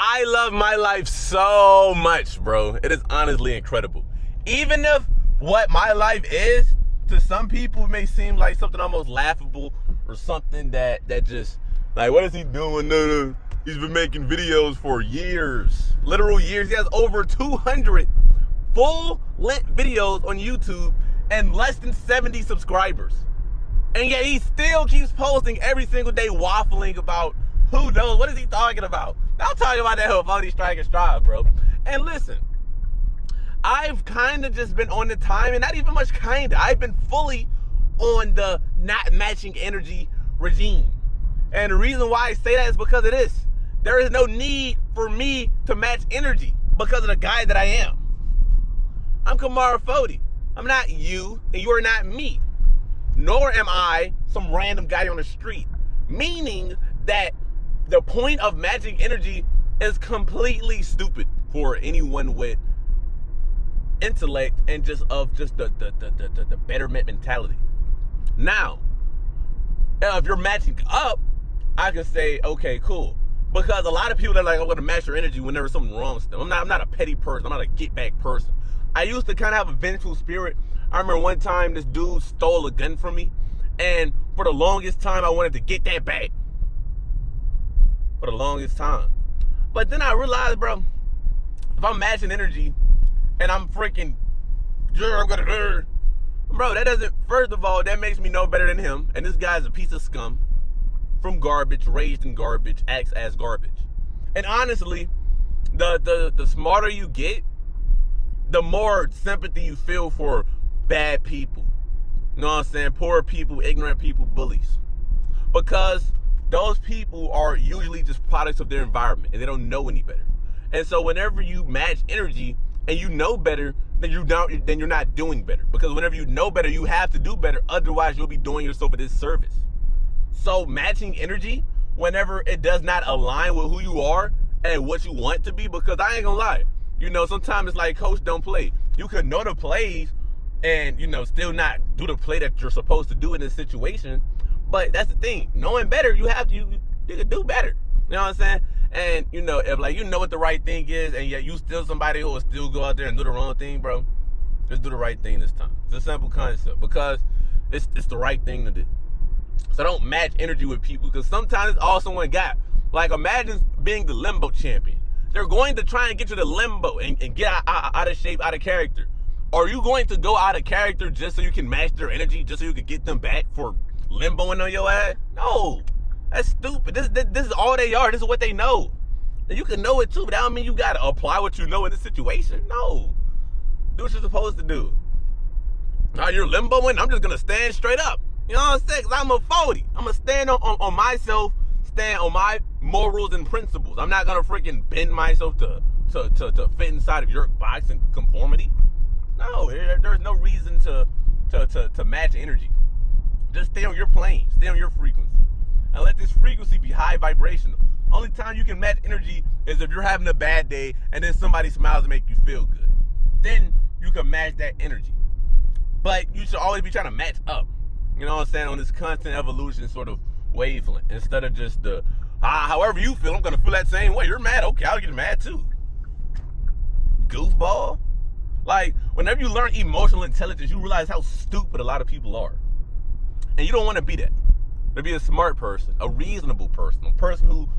I love my life so much, bro. It is honestly incredible. Even if what my life is, to some people, it may seem like something almost laughable or something that just, like, what is he doing? No. He's been making videos for years, literal years. He has over 200 full-length videos on YouTube and less than 70 subscribers. And yet he still keeps posting every single day, waffling about who knows. What is he talking about? I'm talking about that whole FOD Strivers, bro. And listen, I've kind of just been on the time, and not even much kind of. I've been fully on the not matching energy regime. And the reason why I say that is because of this. There is no need for me to match energy because of the guy that I am. I'm Kamar Hefodi. I'm not you, and you are not me. Nor am I some random guy on the street. Meaning that the point of matching energy is completely stupid for anyone with intellect and just the betterment mentality. Now, if you're matching up, I can say, okay, cool. Because a lot of people that are like, I'm going to match your energy whenever something wrong with them. I'm not a petty person. I'm not a get back person. I used to kind of have a vengeful spirit. I remember one time this dude stole a gun from me, and for the longest time I wanted to get that back. For the longest time. But then I realized, bro, if I'm matching energy and I'm freaking, bro, that doesn't, first of all, that makes me no better than him. And this guy's a piece of scum from garbage, raised in garbage, acts as garbage. And honestly, the smarter you get, the more sympathy you feel for bad people. You know what I'm saying? Poor people, ignorant people, bullies. Because those people are usually just products of their environment and they don't know any better. And so whenever you match energy and you know better, then you're not doing better. Because whenever you know better, you have to do better. Otherwise, you'll be doing yourself a disservice. So matching energy, whenever it does not align with who you are and what you want to be, because I ain't gonna lie, you know, sometimes it's like coach don't play. You could know the plays and, you know, still not do the play that you're supposed to do in this situation. But that's the thing. Knowing better, you can do better. You know what I'm saying? And, you know, if like you know what the right thing is and yet you still somebody who will still go out there and do the wrong thing, bro, just do the right thing this time. It's a simple concept because it's the right thing to do. So don't match energy with people because sometimes it's all someone got. Like imagine being the limbo champion. They're going to try and get you to limbo and get out of shape, out of character. Are you going to go out of character just so you can match their energy, just so you can get them back for limboing on your ass? No, that's stupid. This is all they are. This is what they know. And you can know it too, but that don't mean you got to apply what you know in this situation. No. Do what you're supposed to do. Now you're limboing, I'm just going to stand straight up. You know what I'm saying? Because I'm a 40. I'm going to stand on myself, stand on my morals and principles. I'm not going to freaking bend myself to fit inside of your box and conformity. No, there's no reason to match energy. Just stay on your plane. Stay on your frequency. And let this frequency be high vibrational. Only time you can match energy is if you're having a bad day and then somebody smiles to make you feel good. Then you can match that energy. But you should always be trying to match up. You know what I'm saying? On this constant evolution sort of wavelength. Instead of just however you feel, I'm going to feel that same way. You're mad? Okay, I'll get mad too. Goofball. Like, whenever you learn emotional intelligence, you realize how stupid a lot of people are. And you don't want to be that. To be a smart person, a reasonable person, a person who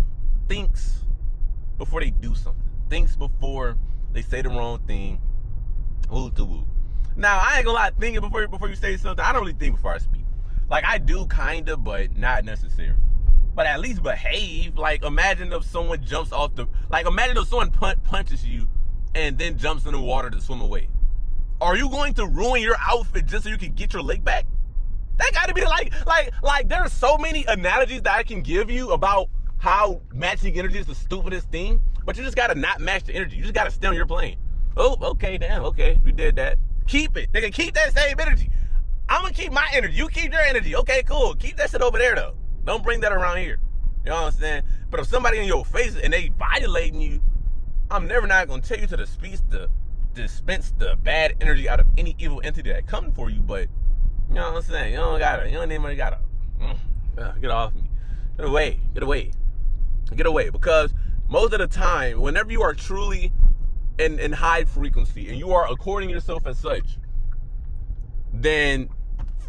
thinks before they do something. Thinks before they say the wrong thing. Woo to woo. Now, I ain't gonna lie, thinking before you say something, I don't really think before I speak. Like, I do kinda, but not necessarily. But at least behave. Like, imagine if someone jumps off imagine if someone punches you and then jumps in the water to swim away. Are you going to ruin your outfit just so you can get your leg back? That gotta be like there are so many analogies that I can give you about how matching energy is the stupidest thing, but you just gotta not match the energy. You just gotta stay on your plane. Oh, okay, damn, okay, we did that. Keep it. They can keep that same energy. I'm gonna keep my energy. You keep your energy. Okay, cool. Keep that shit over there though. Don't bring that around here. You know what I'm saying? But if somebody in your face and they violating you, I'm never not gonna tell you to dispense the bad energy out of any evil entity that comes for you, but you know what I'm saying? You don't even gotta get off me. Get away. Because most of the time, whenever you are truly in high frequency and you are according yourself as such, then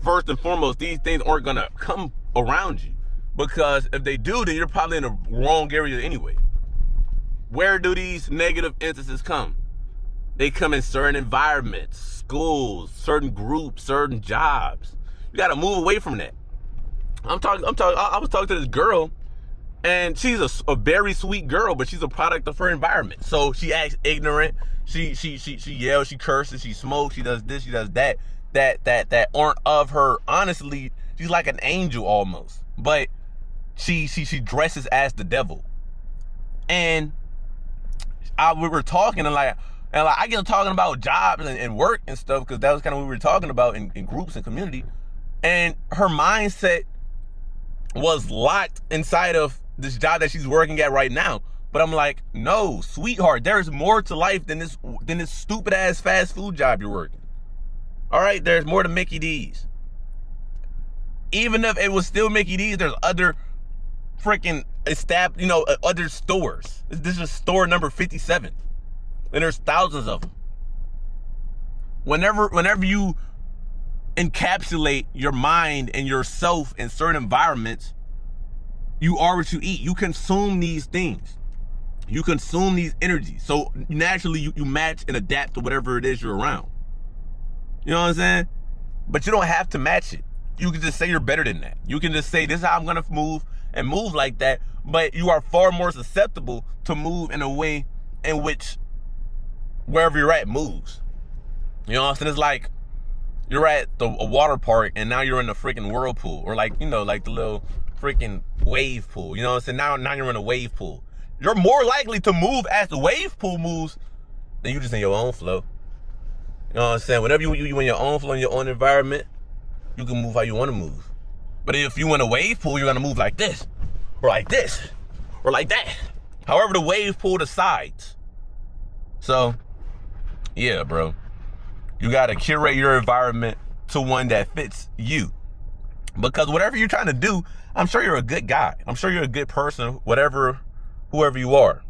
first and foremost, these things aren't gonna come around you, because if they do, then you're probably in the wrong area anyway. Where do these negative instances come? They come in certain environments, schools, certain groups, certain jobs. You gotta move away from that. I was talking to this girl, and she's a very sweet girl, but she's a product of her environment. So she acts ignorant. She yells, she curses, she smokes, she does this, she does that aren't of her. Honestly, she's like an angel almost, but she dresses as the devil. And we were talking, and I get talking about jobs and work and stuff, because that was kind of what we were talking about in groups and community. And her mindset was locked inside of this job that she's working at right now. But I'm like, no, sweetheart, there's more to life than this stupid ass fast food job you're working. All right, there's more to Mickey D's. Even if it was still Mickey D's, there's other freaking other stores. This is store number 57, and there's thousands of them. Whenever you encapsulate your mind and yourself in certain environments, you are what you eat. You consume these things. You consume these energies. So naturally, you match and adapt to whatever it is you're around. You know what I'm saying? But you don't have to match it. You can just say you're better than that. You can just say, this is how I'm going to move, and move like that. But you are far more susceptible to move in a way in which wherever you're at moves. You know what I'm saying? It's like you're at a water park, and now you're in the freaking whirlpool, or like the little freaking wave pool. You know what I'm saying? Now you're in a wave pool. You're more likely to move as the wave pool moves than you just in your own flow. You know what I'm saying? Whenever you in your own flow, in your own environment, you can move how you want to move. But if you in a wave pool, you're going to move like this, or like this, or like that. However the wave pool decides. So, yeah, bro. You got to curate your environment to one that fits you. Because whatever you're trying to do, I'm sure you're a good guy. I'm sure you're a good person, whoever you are.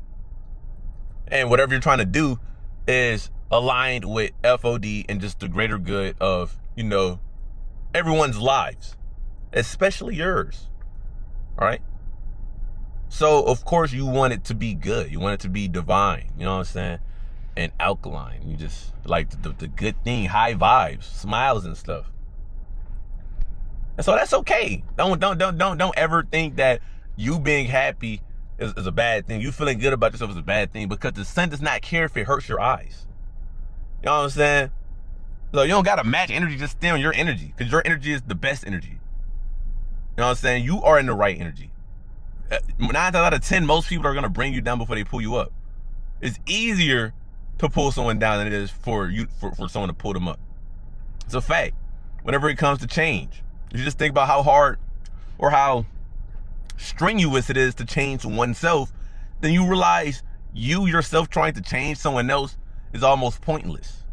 And whatever you're trying to do is aligned with FOD and just the greater good of, everyone's lives, especially yours. All right. So of course you want it to be good. You want it to be divine. You know what I'm saying? And alkaline. You just like the good thing, high vibes, smiles and stuff. And so that's okay. Don't ever think that you being happy is a bad thing. You feeling good about yourself is a bad thing, because the sun does not care if it hurts your eyes. You know what I'm saying? So you don't gotta match energy, just stay on your energy, because your energy is the best energy. You know what I'm saying? You are in the right energy. 9 out of 10, most people are gonna bring you down before they pull you up. It's easier to pull someone down than it is for someone to pull them up. It's a fact. Whenever it comes to change, you just think about how hard or how strenuous it is to change oneself, then you realize you yourself trying to change someone else is almost pointless.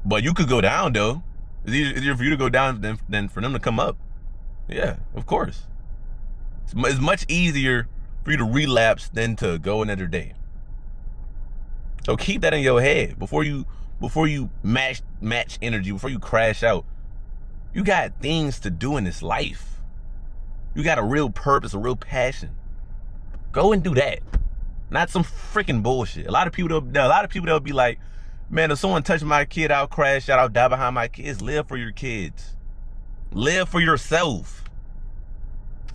But you could go down though. It's easier for you to go down than for them to come up. Yeah, of course. It's much easier for you to relapse than to go another day. So keep that in your head before you match energy, before you crash out. You got things to do in this life. You got a real purpose, a real passion. Go and do that. Not some freaking bullshit. A lot of people that'll be like, man, if someone touch my kid, I'll crash out, I'll die behind my kids. Live for your kids. Live for yourself.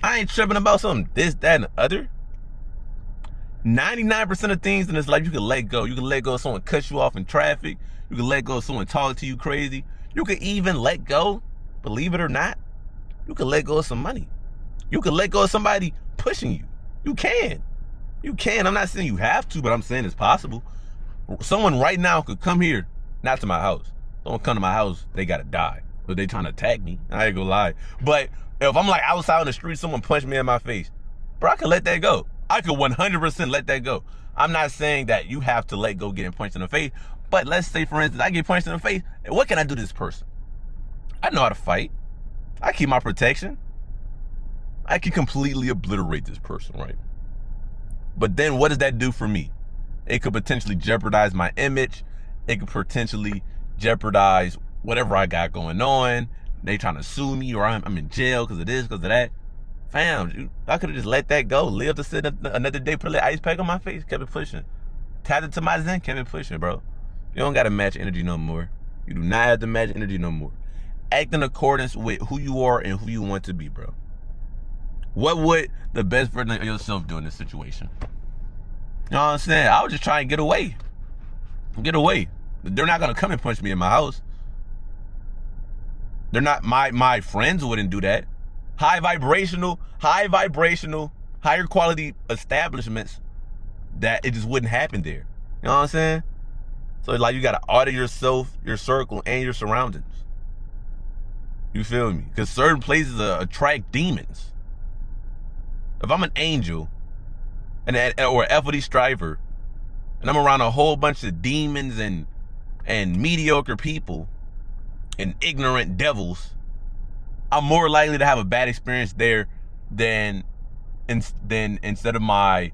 I ain't tripping about something this, that, and the other. 99% of things in this life you can let go. You can let go of someone cut you off in traffic. You can let go of someone talking to you crazy. You can even let go, believe it or not, you can let go of some money. You can let go of somebody pushing you. You can. I'm not saying you have to, but I'm saying it's possible. Someone right now could come here, not to my house. Someone come to my house, they gotta die. But they trying to attack me. I ain't gonna lie. But if I'm like outside on the street, someone punched me in my face, bro, I can let that go. I could 100% let that go. I'm not saying that you have to let go getting punched in the face, but let's say, for instance, I get punched in the face, and what can I do to this person? I know how to fight. I keep my protection. I can completely obliterate this person, right? But then what does that do for me? It could potentially jeopardize my image. It could potentially jeopardize whatever I got going on. They trying to sue me, or I'm in jail because of this, because of that. Fam, I could have just let that go. Live to see another day, put a little ice pack on my face, kept it pushing. Tapped it to my zen, kept it pushing, bro. You don't got to match energy no more. You do not have to match energy no more. Act in accordance with who you are and who you want to be, bro. What would the best version of yourself do in this situation? You know what I'm saying? I was just trying to get away. Get away. They're not going to come and punch me in my house. They're not, my friends wouldn't do that. High vibrational, higher quality establishments, that it just wouldn't happen there. You know what I'm saying? So it's like you got to audit yourself, your circle, and your surroundings. You feel me? Because certain places attract demons. If I'm an angel or an FOD striver, and I'm around a whole bunch of demons and mediocre people and ignorant devils, I'm more likely to have a bad experience there than instead of my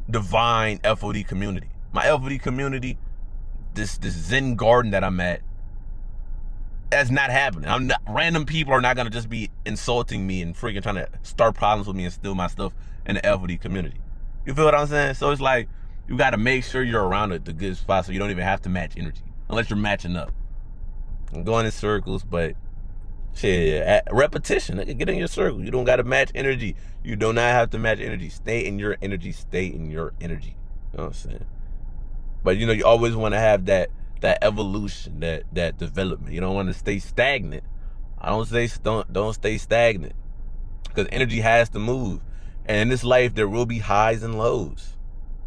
divine FOD community. My FOD community, this Zen garden that I'm at, that's not happening. Random people are not gonna just be insulting me and freaking trying to start problems with me and steal my stuff in the FOD community. You feel what I'm saying? So it's like, you gotta make sure you're around the good spot so you don't even have to match energy, unless you're matching up. I'm going in circles, but shit, repetition. Get in your circle. You don't gotta match energy. You do not have to match energy. Stay in your energy. Stay in your energy. You know what I'm saying? But you know, you always want to have that evolution, that development. You don't want to stay stagnant. I don't say don't stay stagnant, because energy has to move. And in this life, there will be highs and lows.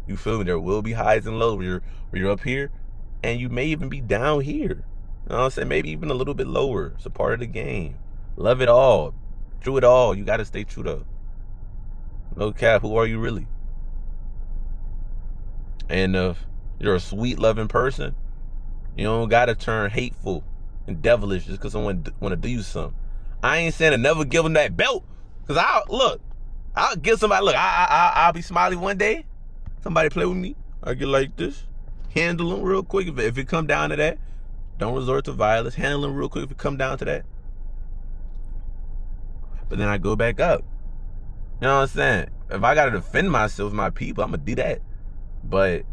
You feel me? There will be highs and lows where you're up here, and you may even be down here. You know what I'm saying? Maybe even a little bit lower. It's a part of the game. Love it all. Through it all, you got to stay true though. No cap, who are you really? And if you're a sweet, loving person, you don't got to turn hateful and devilish just because someone want to do you something. I ain't saying to never give them that belt, because I'll give somebody, look, I'll be smiley one day. Somebody play with me, I get like this. Handle them real quick. If it come down to that, don't resort to violence. Handle them real quick if it come down to that. But then I go back up. You know what I'm saying? If I got to defend myself, my people, I'm going to do that. But, you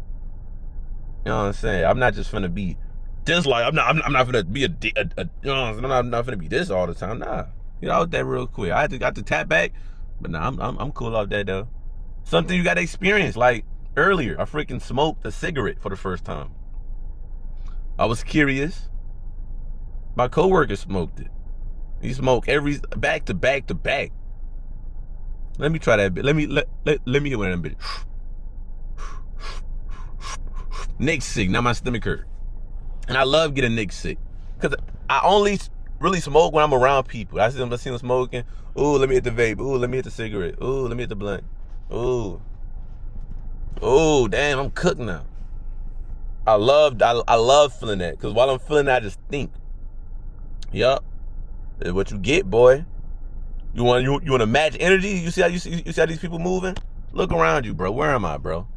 know what I'm saying? I'm not just finna be this, like, I'm not finna be you know, I'm not finna be this all the time. Nah. Get out that real quick. I got to tap back, but nah, I'm cool off that though. Something you got to experience. Like earlier, I freaking smoked a cigarette for the first time. I was curious. My coworker smoked it. He smoked back to back to back. Let me try that bit. Let me hit one of them bitches. Nick sick. Now my stomach hurt. And I love getting Nick sick, because I only really smoke when I'm around people. I see them smoking. Ooh, let me hit the vape. Ooh, let me hit the cigarette. Ooh, let me hit the blunt. Ooh, damn, I'm cooked now. I love feeling that, because while I'm feeling that, I just think, yup, that's what you get, boy. You want to match energy? You see how these people moving? Look around you, bro. Where am I, bro?